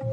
चलो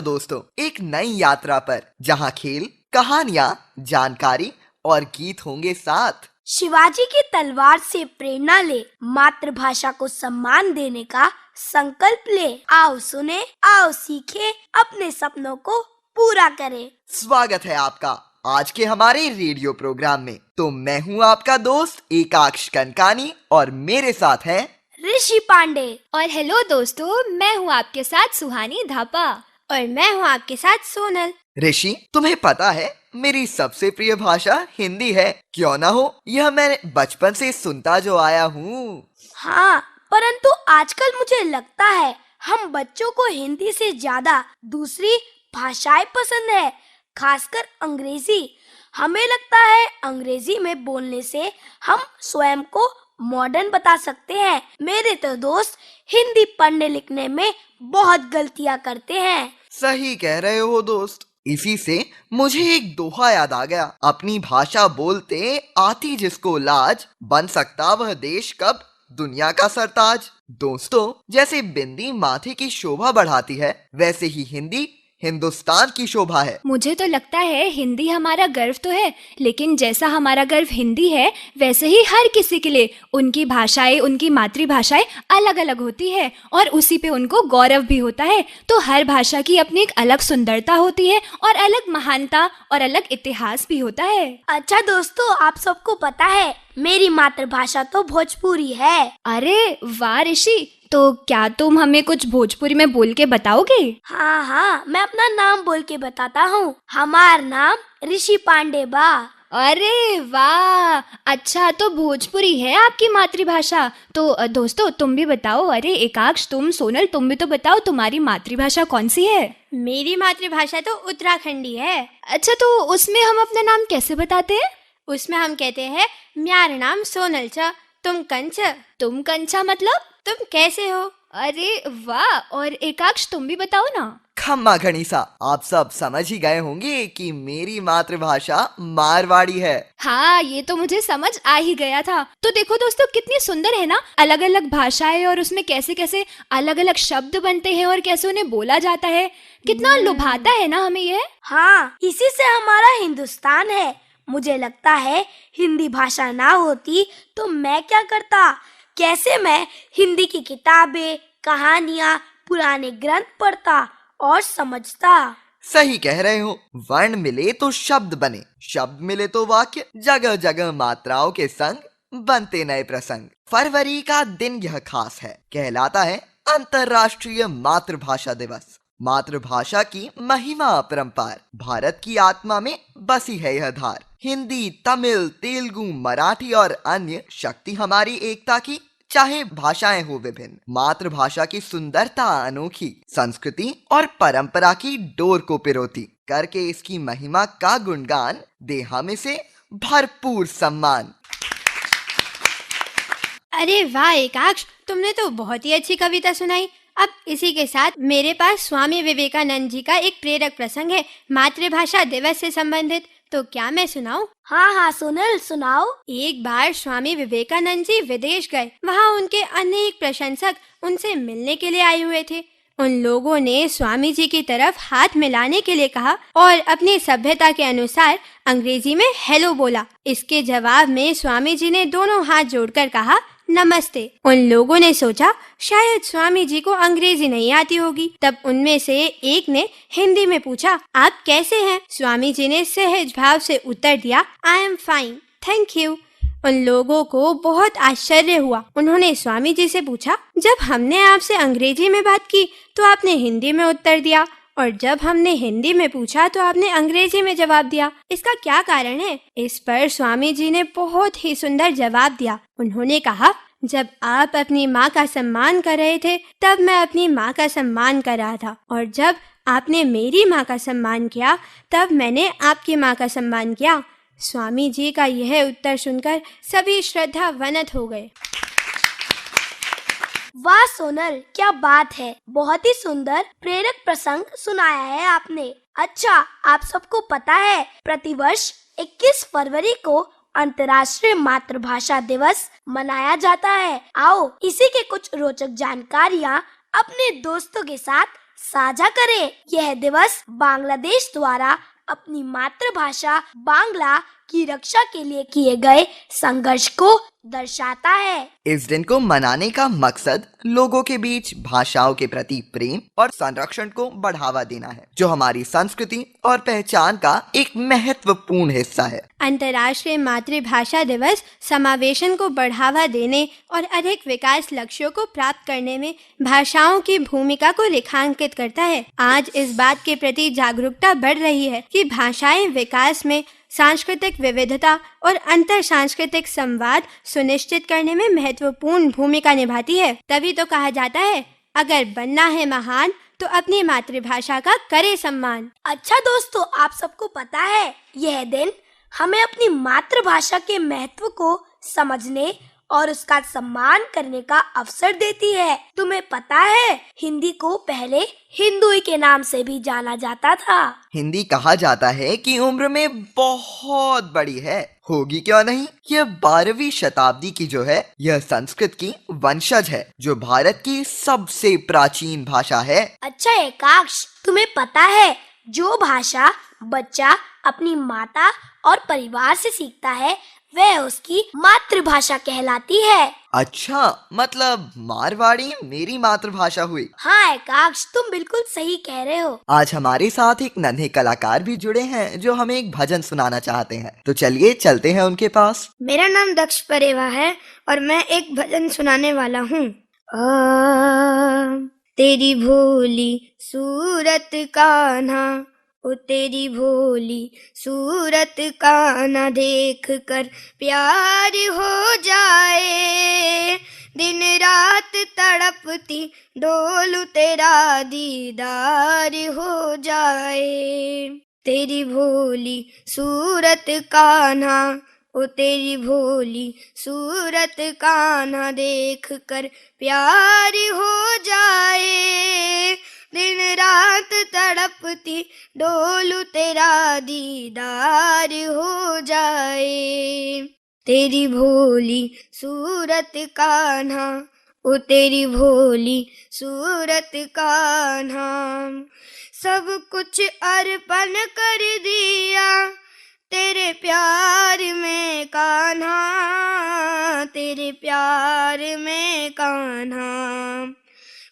दोस्तों, एक नई यात्रा पर, जहाँ खेल, कहानियाँ, जानकारी और गीत होंगे साथ। शिवाजी की तलवार से प्रेरणा ले, मातृभाषा को सम्मान देने का संकल्प ले। आओ सुने, आओ सीखे, अपने सपनों को पूरा करें। स्वागत है आपका आज के हमारे रेडियो प्रोग्राम में। तो मैं हूँ आपका दोस्त एकाक्ष कनकानी और मेरे साथ है ऋषि पांडे। और हेलो दोस्तों, मैं हूँ आपके साथ सुहानी धापा। और मैं हूँ आपके साथ सोनल। ऋषि, तुम्हें पता है मेरी सबसे प्रिय भाषा हिंदी है। क्यों ना हो, यह मैं बचपन से सुनता जो आया हूँ। हाँ, परंतु आजकल मुझे लगता है हम बच्चों को हिंदी से ज्यादा दूसरी भाषाएं पसंद है, खासकर अंग्रेजी। हमें लगता है अंग्रेजी में बोलने से हम स्वयं को मॉडर्न बता सकते हैं। मेरे तो दोस्त हिंदी पढ़ने लिखने में बहुत गलतियाँ करते हैं। सही कह रहे हो दोस्त। इसी से मुझे एक दोहा याद आ गया, अपनी भाषा बोलते आती जिसको लाज, बन सकता वह देश कब दुनिया का सरताज। दोस्तों, जैसे बिंदी माथे की शोभा बढ़ाती है, वैसे ही हिंदी हिंदुस्तान की शोभा है। मुझे तो लगता है हिंदी हमारा गर्व तो है, लेकिन जैसा हमारा गर्व हिंदी है, वैसे ही हर किसी के लिए उनकी भाषाएं, उनकी मातृभाषाएं अलग अलग होती है और उसी पे उनको गौरव भी होता है। तो हर भाषा की अपनी एक अलग सुंदरता होती है और अलग महानता और अलग इतिहास भी होता है। अच्छा दोस्तों, आप सबको पता है मेरी मातृभाषा तो भोजपुरी है। अरे वाह ऋषि, तो क्या तुम हमें कुछ भोजपुरी में बोल के बताओगे? हाँ, मैं अपना नाम बोल के बताता हूँ। हमार नाम ऋषि पांडे बा। अरे वाह, अच्छा, तो भोजपुरी है आपकी मातृभाषा। तो दोस्तों, तुम भी बताओ। अरे एकाक्ष, तुम, सोनल, तुम भी तो बताओ, तुम्हारी मातृभाषा कौन सी है? मेरी मातृभाषा तो उत्तराखंडी है। अच्छा, तो उसमें हम अपना नाम कैसे बताते हैं? उसमें हम कहते हैं म्यार नाम सोनल छ, तुम कंच। तुम कंचा मतलब? तुम कैसे हो? अरे वाह, और एकाक्ष तुम भी बताओ ना। खम्मा घनीसा, आप सब समझ ही गए होंगे कि मेरी मातृभाषा मारवाड़ी है। हाँ, ये तो मुझे समझ आ ही गया था। तो देखो दोस्तों, कितनी सुंदर है ना अलग अलग भाषाएं, और उसमें कैसे कैसे अलग अलग शब्द बनते हैं और कैसे उन्हें बोला जाता है। कितना लुभाता है ना हमें यह। हाँ, इसी से हमारा हिंदुस्तान है। मुझे लगता है हिंदी भाषा ना होती तो मैं क्या करता, कैसे मैं हिंदी की किताबें, कहानियाँ, पुराने ग्रंथ पढ़ता और समझता। सही कह रहे हो। वर्ण मिले तो शब्द बने, शब्द मिले तो वाक्य, जगह जगह मात्राओं के संग बनते नए प्रसंग। फरवरी का दिन यह खास है, कहलाता है अंतर्राष्ट्रीय मातृभाषा दिवस। मातृभाषा की महिमा अपरंपार, भारत की आत्मा में बसी है यह धार। हिंदी, तमिल, तेलुगु, मराठी और अन्य शक्ति हमारी एकता की, चाहे भाषाएं हो विभिन्न। मातृभाषा की सुंदरता अनोखी, संस्कृति और परंपरा की डोर को पिरोती करके इसकी महिमा का गुणगान दे हम इसे भरपूर सम्मान। अरे वाह एकाक्ष, तुमने तो बहुत ही अच्छी कविता सुनाई। अब इसी के साथ मेरे पास स्वामी विवेकानंद जी का एक प्रेरक प्रसंग है मातृभाषा दिवस से संबंधित। तो क्या मैं सुनाऊं? हाँ, सोनल सुनाओ। एक बार स्वामी विवेकानंद जी विदेश गए। वहाँ उनके अनेक प्रशंसक उनसे मिलने के लिए आए हुए थे। उन लोगों ने स्वामी जी की तरफ हाथ मिलाने के लिए कहा और अपनी सभ्यता के अनुसार अंग्रेजी में हेलो बोला। इसके जवाब में स्वामी जी ने दोनों हाथ जोड़कर कहा नमस्ते। उन लोगों ने सोचा शायद स्वामी जी को अंग्रेजी नहीं आती होगी। तब उनमें से एक ने हिंदी में पूछा, आप कैसे हैं? स्वामी जी ने सहज भाव से उत्तर दिया, I am fine, thank you. उन लोगों को बहुत आश्चर्य हुआ। उन्होंने स्वामी जी से पूछा, जब हमने आपसे अंग्रेजी में बात की तो आपने हिंदी में उत्तर दिया, और जब हमने हिंदी में पूछा तो आपने अंग्रेजी में जवाब दिया, इसका क्या कारण है? इस पर स्वामी जी ने बहुत ही सुंदर जवाब दिया। उन्होंने कहा, जब आप अपनी माँ का सम्मान कर रहे थे तब मैं अपनी माँ का सम्मान कर रहा था, और जब आपने मेरी माँ का सम्मान किया तब मैंने आपकी माँ का सम्मान किया। स्वामी जी का यह उत्तर सुनकर सभी श्रद्धावनत हो गए। वाह सोनल, क्या बात है। बहुत ही सुंदर प्रेरक प्रसंग सुनाया है आपने। अच्छा, आप सबको पता है प्रतिवर्ष 21 फरवरी को अंतर्राष्ट्रीय मातृभाषा दिवस मनाया जाता है। आओ इसी के कुछ रोचक जानकारियाँ अपने दोस्तों के साथ साझा करें। यह दिवस बांग्लादेश द्वारा अपनी मातृभाषा बांग्ला की रक्षा के लिए किए गए संघर्ष को दर्शाता है। इस दिन को मनाने का मकसद लोगों के बीच भाषाओं के प्रति प्रेम और संरक्षण को बढ़ावा देना है, जो हमारी संस्कृति और पहचान का एक महत्वपूर्ण हिस्सा है। अंतर्राष्ट्रीय मातृभाषा दिवस समावेशन को बढ़ावा देने और अधिक विकास लक्ष्यों को प्राप्त करने में भाषाओं की भूमिका को रेखांकित करता है। आज इस बात के प्रति जागरूकता बढ़ रही है कि भाषाएं विकास में सांस्कृतिक विविधता और अंतर सांस्कृतिक संवाद सुनिश्चित करने में महत्वपूर्ण भूमिका निभाती है। तभी तो कहा जाता है, अगर बनना है महान तो अपनी मातृभाषा का करे सम्मान। अच्छा दोस्तों, आप सबको पता है यह दिन हमें अपनी मातृभाषा के महत्व को समझने और उसका सम्मान करने का अवसर देती है। तुम्हें पता है हिंदी को पहले हिंदुई के नाम से भी जाना जाता था। हिंदी कहा जाता है कि उम्र में बहुत बड़ी है, होगी क्यों नहीं। यह 12वीं शताब्दी की जो है, यह संस्कृत की वंशज है, जो भारत की सबसे प्राचीन भाषा है। अच्छा एकाक्ष, तुम्हें पता है जो भाषा बच्चा अपनी माता और परिवार से सीखता है वह उसकी मातृभाषा कहलाती है। अच्छा, मतलब मारवाड़ी मेरी मातृभाषा हुई। हाँ एकाक्ष, तुम बिल्कुल सही कह रहे हो। आज हमारे साथ एक नन्हे कलाकार भी जुड़े हैं जो हमें एक भजन सुनाना चाहते हैं, तो चलिए चलते हैं उनके पास। मेरा नाम दक्ष परेवा है और मैं एक भजन सुनाने वाला हूँ। तेरी भोली सूरत कान्हा, ओ तेरी भोली सूरत कान्हा, देख कर प्यार हो जाए। दिन रात तड़पती डोलू तेरा दीदार हो जाए। तेरी भोली सूरत कान्हा, ओ तेरी भोली सूरत कान्हा, देख कर प्यार हो जाए। दिन रात तड़पती डोलू तेरा दीदार हो जाए। तेरी भोली सूरत कान्हा, ओ तेरी भोली सूरत कान्हा, सब कुछ अर्पण कर दिया तेरे प्यार में कान्हा, तेरे प्यार में कान्हा।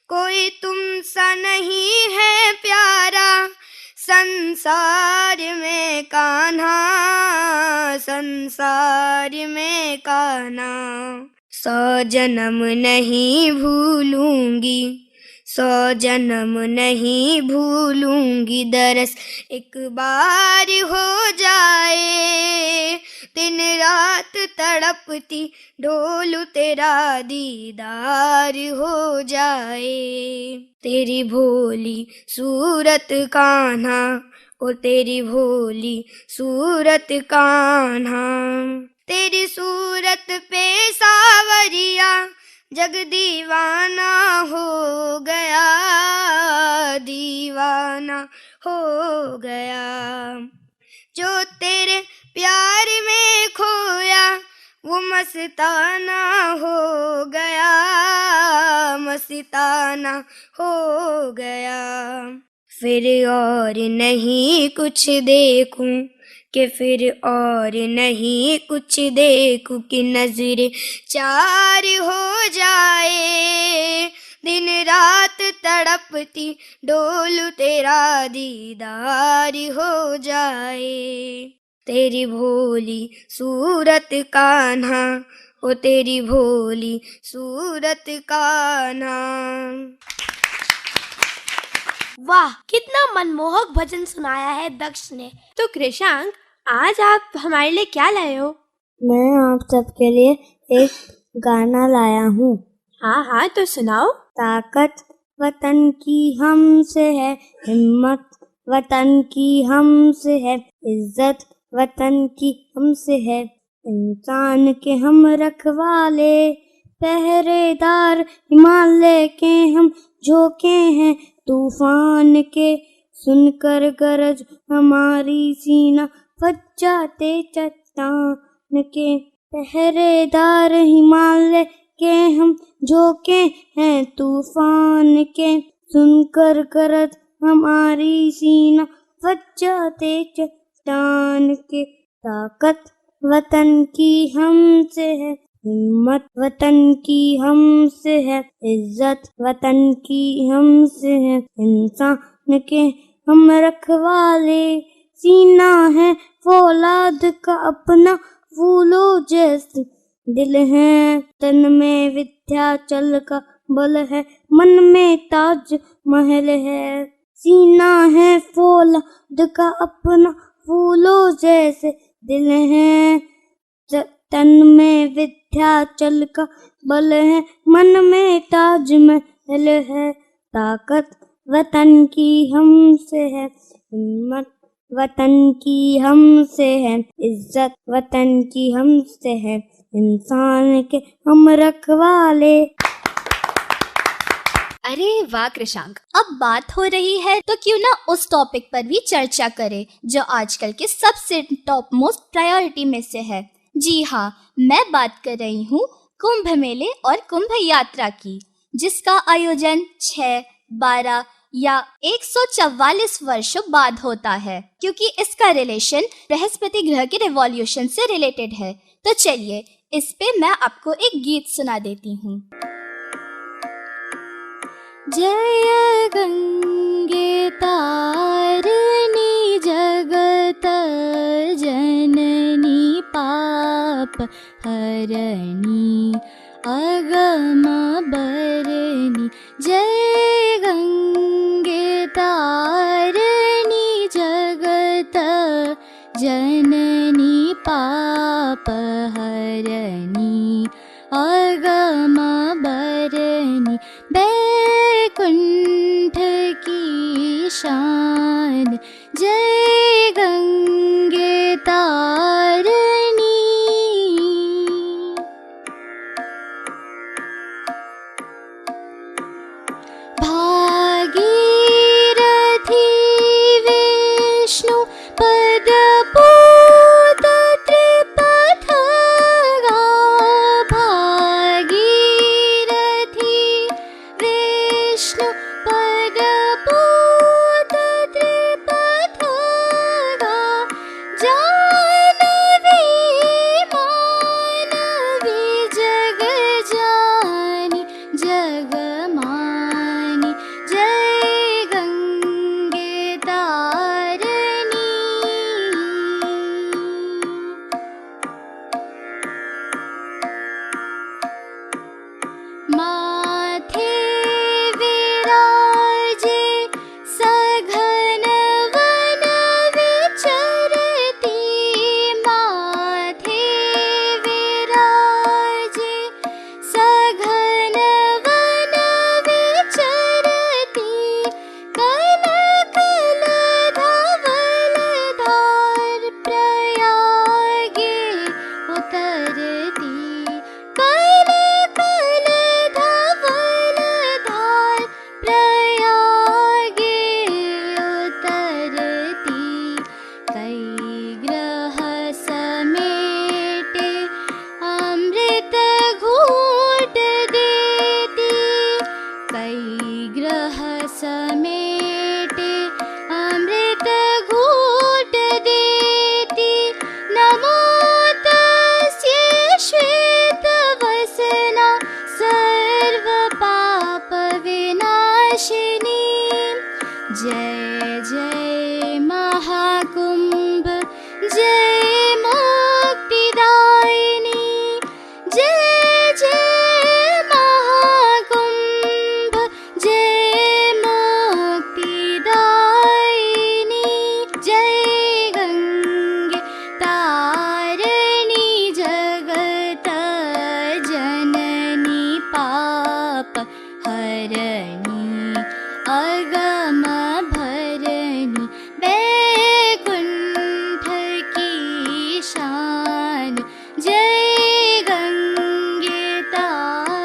कोई तुमसा नहीं है प्यारा संसार में कान्हा, संसार में कान्हा। 100 जन्म नहीं भूलूंगी, 100 जन्म नहीं भूलूंगी, दरस एक बार हो जाए। दिन रात तड़पती डोलू तेरा दीदार हो जाए। तेरी भोली सूरत कान्हा, ओ तेरी भोली सूरत कान्हा। तेरी सूरत पे सावरिया जग दीवाना हो गया, दीवाना हो गया। जो तेरे प्यार में खोया वो मस्ताना हो गया, मस्ताना हो गया। फिर और नहीं कुछ देखूं कि फिर और नहीं कुछ देखूं कि नजरें चार हो जाए। दिन रात तड़पती डोलू तेरा दीदार हो जाए। तेरी भोली सूरत कान्हा, ओ तेरी भोली सूरत कान्हा। वाह, कितना मनमोहक भजन सुनाया है दक्ष ने। तो कृषांक, आज आप हमारे लिए क्या लाए हो? मैं आप सबके लिए एक गाना लाया हूँ। हाँ हाँ, तो सुनाओ। ताकत वतन की हमसे है, हिम्मत वतन की हमसे है, इज्जत वतन की हमसे है, इंसान के हम रखवाले, पहरेदार हिमालय के हम झोंके हैं तूफान के, सुनकर गरज हमारी सीना फट जाते चट्टान के। पहरेदार हिमालय के हम झोंके हैं तूफान के, सुनकर गरज हमारी सीना फट जाते चट्टान के। ताकत वतन की हमसे है, हिम्मत वतन की हमसे है, इज्जत वतन की हमसे है, इंसान के हम रखवाले, सीना है फौलाद का अपना, फूलों जैसे दिल है, तन में विंध्याचल का बल है, मन में ताज महल है। सीना है फौलाद का अपना, फूलों जैसे दिल है, तन में विंध्याचल का बल है, मन में ताज महल है। ताकत वतन की हमसे है, हिम्मत वतन की हमसे है, इज्जत वतन की हमसे है, इंसान के हम रखवाले। अरे वाह कृषांक, अब बात हो रही है तो क्यों ना उस टॉपिक पर भी चर्चा करें जो आजकल के सबसे टॉप मोस्ट प्रायोरिटी में से है। जी हाँ, मैं बात कर रही हूँ कुंभ मेले और कुंभ यात्रा की, जिसका आयोजन 6, 12 या 144 वर्षों बाद होता है, क्योंकि इसका रिलेशन बृहस्पति ग्रह के रिवॉल्यूशन से रिलेटेड है। तो चलिए इस पे मैं आपको एक गीत सुना देती हूँ। जय गंगे तारिणी जगत जननी पाप हरणी अगम बरनी। जय गंगे तारिणी जगत जननी पाप हरणी अगम बरनी। बैकुंठ की शान जय गंगे तारिणी। भागीरथी विष्णु पद पूत त्रिपथगा। भागीरथी विष्णु पद पूत त्रिपथगा। जानवी मानवी जग जानी जग मानी। जय गंगे तारिणी। माथे विराजे सघन वन विचरती। माथे विराजे सघन वन विचरती। कल कल धवल धार प्रयागे उतरती। कल कल धवल धार प्रयागे उतरती। कई ग्रह समेटे अमृत घूट देती। कई ग्रह समेटे अमृत घूट देती। नमो तस्यै श्वेत वसना सर्व पाप विनाशिनी। जय जय महाकुंभ जय मुक्तिदायिनी। जय जय महाकुंभ जय मुक्तिदायिनी। जय गंगे तारिणी जगत जननी पाप हरणी अगम भरणी। बैकुंठ की शान जय गंगे तारिणी।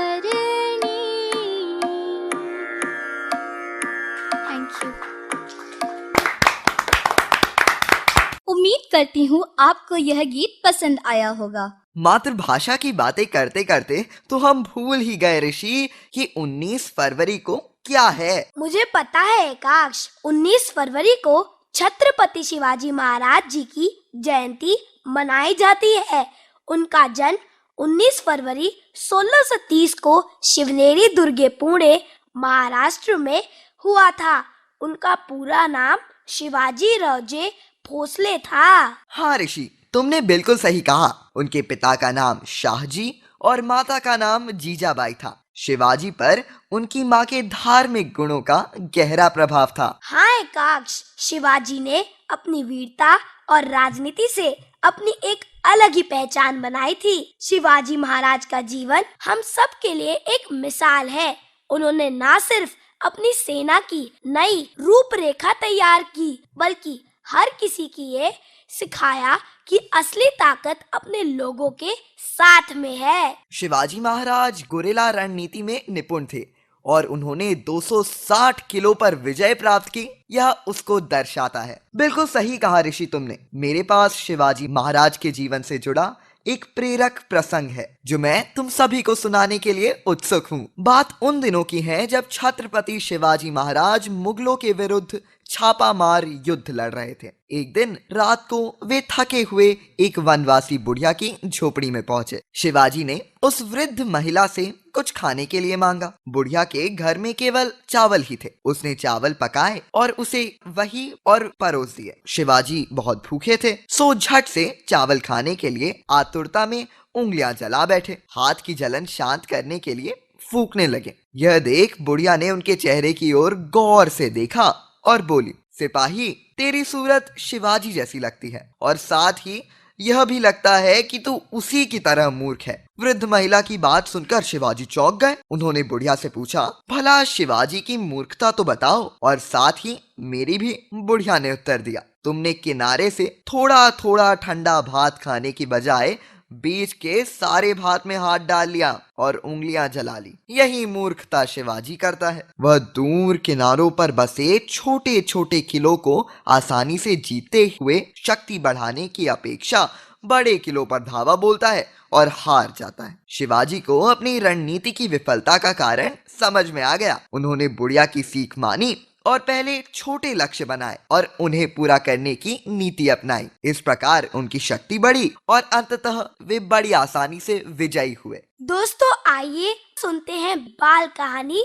करती हूँ आपको यह गीत पसंद आया होगा। मातृभाषा की बातें करते करते तो हम भूल ही गए ऋषि कि 19 फरवरी को क्या है। मुझे पता है एकाक्ष, 19 फरवरी को छत्रपति शिवाजी महाराज जी की जयंती मनाई जाती है। उनका जन्म 19 फरवरी 1630 को शिवनेरी दुर्गे पुणे महाराष्ट्र में हुआ था। उनका पूरा नाम शिवाजी राजे भोसले था। हाँ ऋषि, तुमने बिल्कुल सही कहा। उनके पिता का नाम शाहजी और माता का नाम जीजाबाई था। शिवाजी पर उनकी माँ के धार्मिक गुणों का गहरा प्रभाव था। हाँ एकाक्ष, शिवाजी ने अपनी वीरता और राजनीति से अपनी एक अलग ही पहचान बनाई थी। शिवाजी महाराज का जीवन हम सब के लिए एक मिसाल है। उन्होंने न सिर्फ अपनी सेना की नई रूपरेखा तैयार की, बल्कि हर किसी की ये सिखाया कि असली ताकत अपने लोगों के साथ में है। शिवाजी महाराज गुरिल्ला रणनीति में निपुण थे और उन्होंने 260 किलो पर विजय प्राप्त की। यह उसको दर्शाता है। बिल्कुल सही कहा ऋषि तुमने। मेरे पास शिवाजी महाराज के जीवन से जुड़ा एक प्रेरक प्रसंग है जो मैं तुम सभी को सुनाने के लिए उत्सुक हूँ। बात उन दिनों की है जब छत्रपति शिवाजी महाराज मुगलों के विरुद्ध छापामार युद्ध लड़ रहे थे। एक दिन रात को वे थके हुए एक वनवासी बुढ़िया की झोपड़ी में पहुंचे। शिवाजी ने उस वृद्ध महिला से कुछ खाने के लिए मांगा। बुढ़िया के घर में केवल चावल ही थे। उसने चावल पकाए और उसे वही और परोस दिए। शिवाजी बहुत भूखे थे, सो झट से चावल खाने के लिए आतुरता में उंगलियां जला बैठे। हाथ की जलन शांत करने के लिए फूंकने लगे। यह देख बुढ़िया ने उनके चेहरे की ओर गौर से देखा और बोली, सिपाही, तेरी सूरत शिवाजी जैसी लगती है और साथ ही यह भी लगता है कि तू उसी की तरह मूर्ख है। वृद्ध महिला की बात सुनकर शिवाजी चौंक गए। उन्होंने बुढ़िया से पूछा, भला शिवाजी की मूर्खता तो बताओ और साथ ही मेरी भी। बुढ़िया ने उत्तर दिया, तुमने किनारे से थोड़ा थोड़ा ठंडा भात खाने की बजाय बीच के सारे भात में हाथ डाल लिया और उंगलियां जला ली। यही मूर्खता शिवाजी करता है। वह दूर किनारों पर बसे छोटे छोटे किलो को आसानी से जीतते हुए शक्ति बढ़ाने की अपेक्षा बड़े किलो पर धावा बोलता है और हार जाता है। शिवाजी को अपनी रणनीति की विफलता का कारण समझ में आ गया। उन्होंने बुढ़िया की सीख मानी और पहले छोटे लक्ष्य बनाए और उन्हें पूरा करने की नीति अपनाई। इस प्रकार उनकी शक्ति बढ़ी और अंततः वे बड़ी आसानी से विजयी हुए। दोस्तों, आइए सुनते हैं बाल कहानी।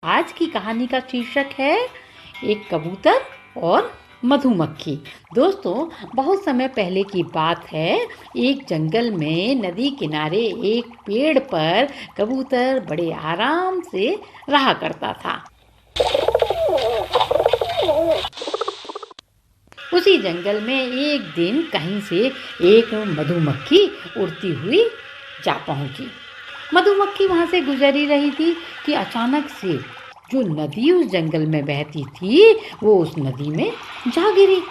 आज की कहानी का शीर्षक है एक कबूतर और मधुमक्खी। दोस्तों, बहुत समय पहले की बात है। एक जंगल में नदी किनारे एक पेड़ पर कबूतर बड़े आराम से रहा करता था। उसी जंगल में एक दिन कहीं से एक मधुमक्खी उड़ती हुई जा पहुंची। मधुमक्खी वहां से गुजर ही रही थी कि अचानक से जो नदी उस जंगल में बहती थी वो उस नदी में जा गिरी।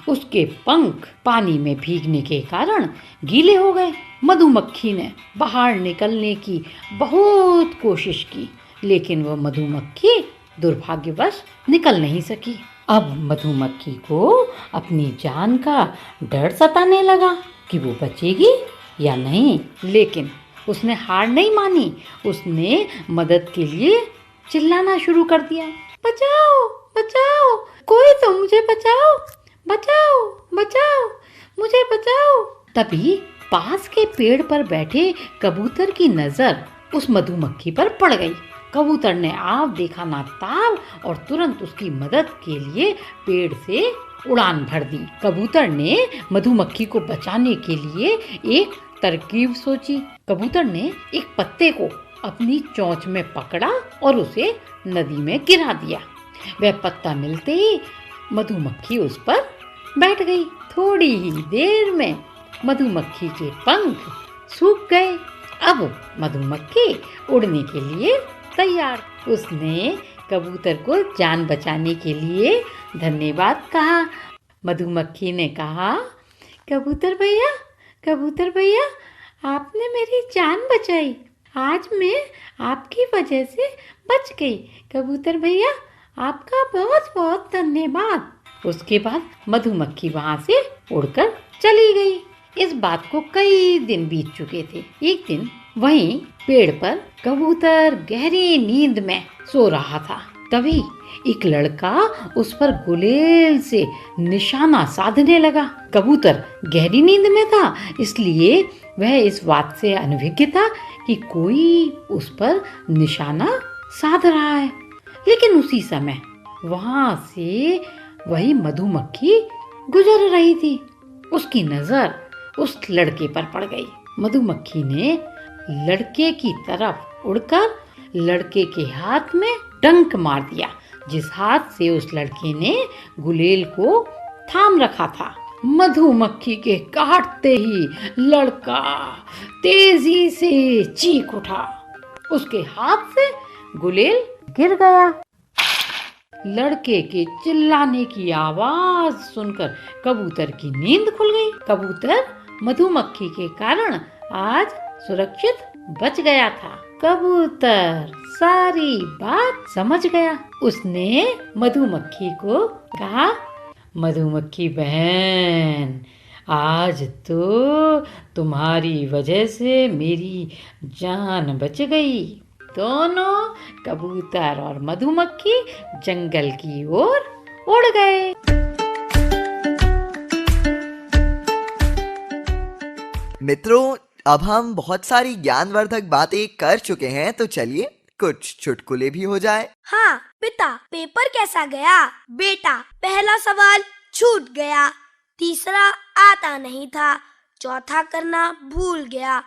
उसके पंख पानी में भीगने के कारण गीले हो गए। मधुमक्खी ने बाहर निकलने की बहुत कोशिश की, लेकिन वह मधुमक्खी दुर्भाग्यवश निकल नहीं सकी। अब मधुमक्खी को अपनी जान का डर सताने लगा कि वो बचेगी या नहीं, लेकिन उसने हार नहीं मानी। उसने मदद के लिए चिल्लाना शुरू कर दिया, बचाओ बचाओ, कोई तो मुझे बचाओ, बचाओ बचाओ, मुझे बचाओ। तभी पास के पेड़ पर बैठे कबूतर की नजर उस मधुमक्खी पर पड़ गई। कबूतर ने आव देखा ना ताव और तुरंत उसकी मदद के लिए पेड़ से उड़ान भर दी। कबूतर ने मधुमक्खी को बचाने के लिए एक तरकीब सोची। कबूतर ने एक पत्ते को अपनी चोंच में पकड़ा और उसे नदी में गिरा दिया। वह पत्ता मिलते ही मधुमक्खी उस पर बैठ गई। थोड़ी ही देर में मधुमक्खी के पंख सूख गए। अब मधुमक्खी उड़ने के लिए तैयार। उसने कबूतर को जान बचाने के लिए धन्यवाद कहा। मधुमक्खी ने कहा, कबूतर भैया, आपने मेरी जान बचाई। आज मैं आपकी वजह से बच गई। कबूतर भैया, आपका बहुत बहुत धन्यवाद। उसके बाद मधुमक्खी वहां से उड़कर चली गई। इस बात को कई दिन बीत चुके थे। एक दिन वहीं पेड़ पर कबूतर गहरी नींद में सो रहा था। तभी एक लड़का उस पर गुलेल से निशाना साधने लगा। कबूतर गहरी नींद में था, इसलिए वह इस बात से अनभिज्ञ था कि कोई उस पर निशाना साध रहा है। लेकिन उसी समय वहां से वही मधुमक्खी गुजर रही थी। उसकी नजर उस लड़के पर पड़ गई। मधुमक्खी ने लड़के की तरफ उड़कर लड़के के हाथ में डंक मार दिया, जिस हाथ से उस लड़के ने गुलेल को थाम रखा था। मधुमक्खी के काटते ही लड़का तेजी से चीख उठा। उसके हाथ से गुलेल गिर गया। लड़के के चिल्लाने की आवाज सुनकर कबूतर की नींद खुल गई। कबूतर मधुमक्खी के कारण आज सुरक्षित बच गया था। कबूतर सारी बात समझ गया। उसने मधुमक्खी को कहा, मधुमक्खी बहन, आज तो तुम्हारी वजह से मेरी जान बच गई। दोनों कबूतर और मधुमक्खी जंगल की ओर उड़ गए। मित्रों, अब हम बहुत सारी ज्ञानवर्धक बातें कर चुके हैं, तो चलिए कुछ चुटकुले भी हो जाए। हाँ पिता, पेपर कैसा गया? बेटा, पहला सवाल छूट गया, तीसरा आता नहीं था, चौथा करना भूल गया,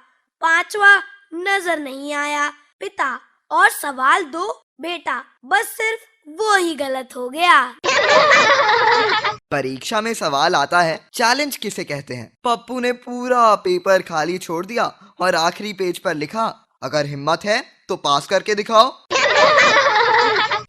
पांचवा नजर नहीं आया। पिता, और सवाल 2? बेटा, बस सिर्फ वो ही गलत हो गया। परीक्षा में सवाल आता है, चैलेंज किसे कहते हैं? पप्पू ने पूरा पेपर खाली छोड़ दिया और आखिरी पेज पर लिखा, अगर हिम्मत है तो पास करके दिखाओ।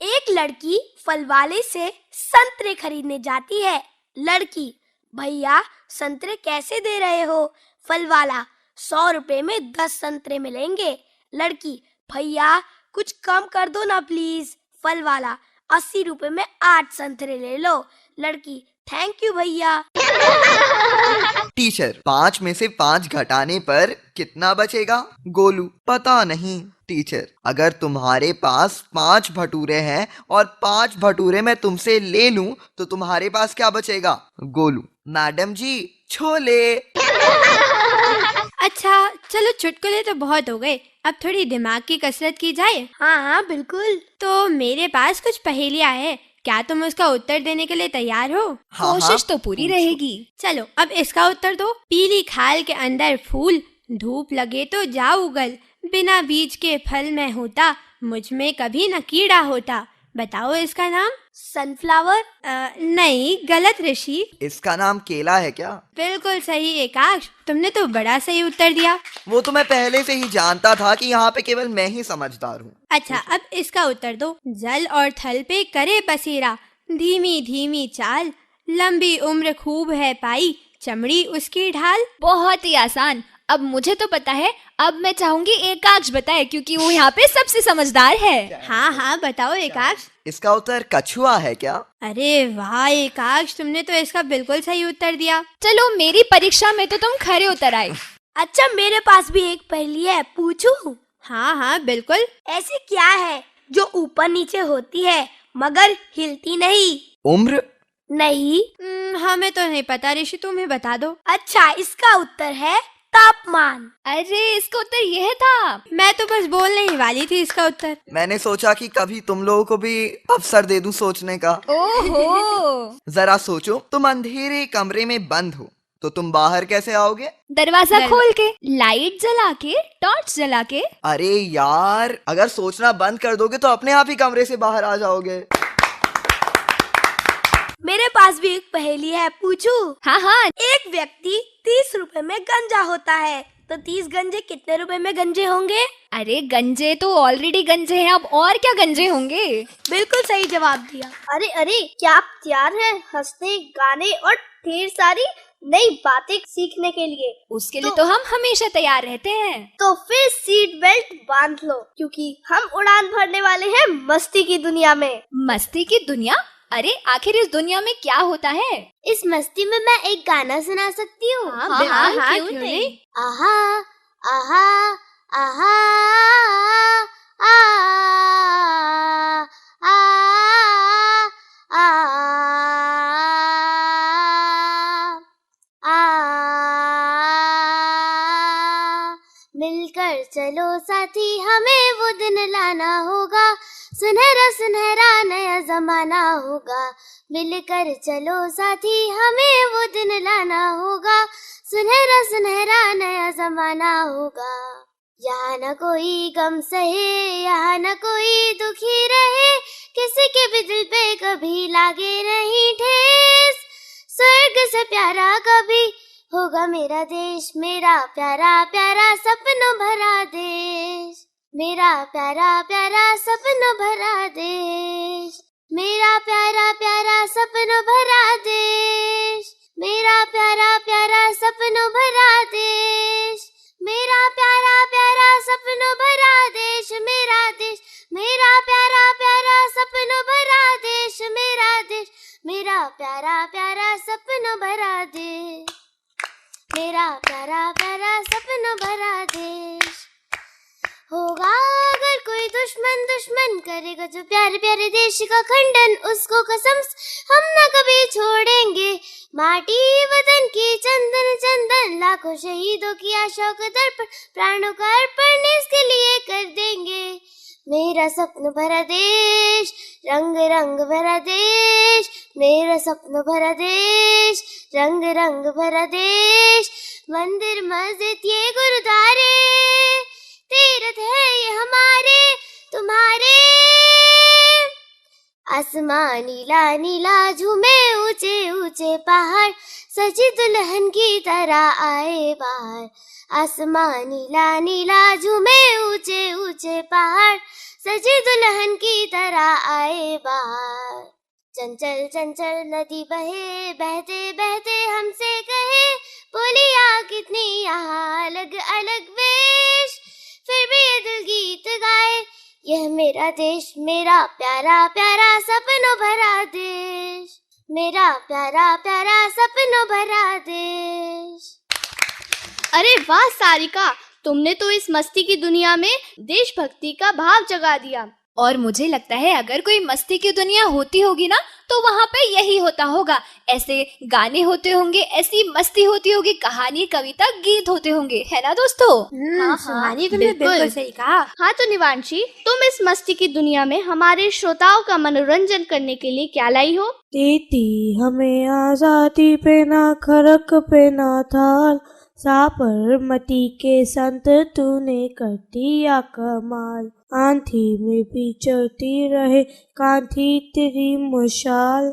एक लड़की फल वाले से संतरे खरीदने जाती है। लड़की, भैया संतरे कैसे दे रहे हो? फल वाला, 100 रुपए में 10 संतरे मिलेंगे। लड़की, भैया कुछ कम कर दो ना प्लीज। फल वाला, 80 रुपए में 8 संतरे ले लो। लड़की, थैंक यू भैया। टीचर, 5 में से 5 घटाने पर कितना बचेगा? गोलू, पता नहीं। टीचर, अगर तुम्हारे पास 5 भटूरे हैं और 5 भटूरे मैं तुमसे ले लूं तो तुम्हारे पास क्या बचेगा? गोलू, मैडम जी, छोले। अच्छा चलो, चुटकुले तो बहुत हो गए, अब थोड़ी दिमाग की कसरत की जाए। हाँ हाँ बिल्कुल। तो मेरे पास कुछ पहेलियां हैं, क्या तुम उसका उत्तर देने के लिए तैयार हो? कोशिश तो पूरी रहेगी। चलो अब इसका उत्तर दो। पीली खाल के अंदर फूल, धूप लगे तो जा उगल, बिना बीज के फल में होता, मुझ में कभी न कीड़ा होता। बताओ इसका नाम। सनफ्लावर? नहीं, गलत ऋषि। इसका नाम केला है क्या? बिल्कुल सही एकाक्ष, तुमने तो बड़ा सही उत्तर दिया। वो तो मैं पहले से ही जानता था कि यहाँ पे केवल मैं ही समझदार हूँ। अच्छा अब इसका उत्तर दो। जल और थल पे करे बसेरा, धीमी धीमी चाल, लंबी उम्र खूब है पाई, चमड़ी उसकी ढाल। बहुत ही आसान। अब मुझे तो पता है, अब मैं चाहूंगी एकाक्ष बताए, क्योंकि वो यहाँ पे सबसे समझदार है। हाँ हाँ बताओ एकाक्ष। इसका उत्तर कछुआ है क्या? अरे वाह एकाक्ष, तुमने तो इसका बिल्कुल सही उत्तर दिया। चलो, मेरी परीक्षा में तो तुम खरे उतर आए। अच्छा, मेरे पास भी एक पहेली है, पूछूं? हाँ हाँ बिल्कुल। ऐसी क्या है जो ऊपर नीचे होती है मगर हिलती नहीं? उम्र? नहीं। हमें तो नहीं पता ऋषि, तुम्हें बता दो। अच्छा, इसका उत्तर है तापमान। अरे इसका उत्तर यह था। मैं तो बस बोलने ही वाली थी इसका उत्तर। मैंने सोचा कि कभी तुम लोगों को भी अवसर दे दूं सोचने का। ओहो। जरा सोचो, तुम अंधेरे कमरे में बंद हो तो तुम बाहर कैसे आओगे? दरवाजा खोल के, लाइट जला के, टॉर्च जला के। अरे यार, अगर सोचना बंद कर दोगे तो अपने आप ही कमरे से बाहर आ जाओगे। मेरे पास भी एक पहेली है, पूछूं? हाँ हाँ। एक व्यक्ति 30 रुपए में गंजा होता है, तो 30 गंजे कितने रुपए में गंजे होंगे? अरे गंजे तो ऑलरेडी गंजे हैं, अब और क्या गंजे होंगे? बिल्कुल सही जवाब दिया। अरे अरे, क्या आप तैयार हैं हंसने, गाने और ढेर सारी नई बातें सीखने के लिए। उसके लिए तो हम हमेशा तैयार रहते हैं। तो फिर सीट बेल्ट बांध लो, क्योंकि हम उड़ान भरने वाले हैं मस्ती की दुनिया में। मस्ती की दुनिया? अरे आखिर इस दुनिया में क्या होता है? इस मस्ती में मैं एक गाना सुना सकती हूँ? हाँ, क्यों नहीं? आहा आहा आहा आ आ आ मिलकर चलो साथी, हमें वो दिन लाना होगा, सुनहरा सुनहरा नया जमाना होगा। मिलकर चलो साथी, हमें वो दिन लाना होगा, सुनहरा सुनहरा नया जमाना होगा। यहाँ न कोई गम सहे, यहाँ न कोई दुखी रहे, किसी के भी दिल पे कभी लागे नहीं ठेस। स्वर्ग से प्यारा कभी होगा मेरा देश, मेरा प्यारा प्यारा सपनों भरा देश, मेरा प्यारा प्यारा सपनों भरा देश, मेरा प्यारा प्यारा सपनों भरा देश, मेरा प्यारा प्यारा सपनों भरा देश, मेरा प्यारा प्यारा सपनों भरा देश, मेरा देश, मेरा प्यारा प्यारा सपनों भरा देश, मेरा देश, मेरा प्यारा प्यारा सपनों भरा देश, मेरा प्यारा प्यारा सपनों भरा देश। होगा अगर कोई दुश्मन दुश्मन करेगा जो प्यारे प्यारे देश का खंडन, उसको कसम हम न कभी छोड़ेंगे। माटी वतन की चंदन चंदन, लाखों शहीदों की आशा को दर्पण, प्राणों का अर्पण इसके लिए कर देंगे। मेरा सपन भरा देश, रंग रंग भरा देश, मेरा सपन भरा देश, रंग रंग भरा देश। मंदिर मस्जिद ये गुरुद्वारे, तीर्थ है ये हमारे तुम्हारे। आसमान नीला नीला झूमे ऊंचे ऊंचे पहाड़, सजी दुल्हन की तरह आए बाहर। आसमान नीला नीला झूमे ऊंचे ऊंचे पहाड़, सजी दुल्हन की तरह आए बाहर। चंचल चंचल नदी बहे, बहते बहते हमसे कहे, बोलिया कितनी यहाँ अलग अलग वेश, फिर भी ये दिल गीत गाए, यह मेरा देश, मेरा प्यारा प्यारा सपनों भरा देश, मेरा प्यारा प्यारा सपनों भरा देश। अरे वाह सारिका, तुमने तो इस मस्ती की दुनिया में देशभक्ति का भाव जगा दिया। और मुझे लगता है अगर कोई मस्ती की दुनिया होती होगी ना, तो वहाँ पे यही होता होगा। ऐसे गाने होते होंगे, ऐसी मस्ती होती होगी, कहानी कविता गीत होते होंगे, है ना दोस्तों? सुहानी, तुमने बिल्कुल सही कहा। हाँ तो निवांशी, तुम इस मस्ती की दुनिया में हमारे श्रोताओं का मनोरंजन करने के लिए क्या लाई हो? देती हमें आजादी पे ना खरक पे ना थाल, साबरमती के संत तूने कर दिया कमाल। आंधी में भी चलती रहे कांधी तेरी मशाल,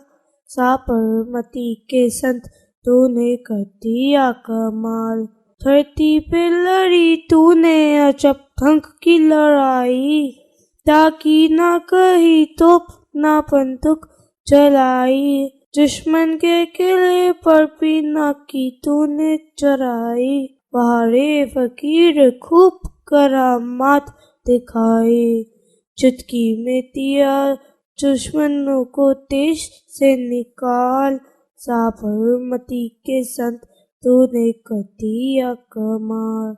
साबरमती के संत तूने कर दिया कमाल। धरती पे लड़ी तूने अजब ढंग की लड़ाई, ताकि ना कहीं तोप ना बंदूक चलाई। दुश्मन के किले पर भी ना की तूने चढ़ाई, बाहरे फकीर खूब करामात दिखाए। चुटकी में दिया दुश्मनों को देश से निकाल, साबरमती के संत तूने कर दिया कमाल।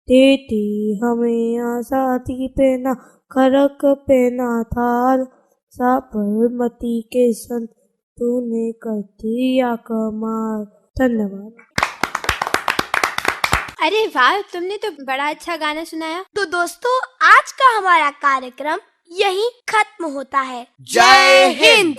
देती हमें आजादी पे ना खरक पे ना थाल, साबरमती के संत तूने कर दिया कमाल। धन्यवाद। अरे वाह, तुमने तो बड़ा अच्छा गाना सुनाया। तो दोस्तों, आज का हमारा कार्यक्रम यहीं खत्म होता है। जय हिंद।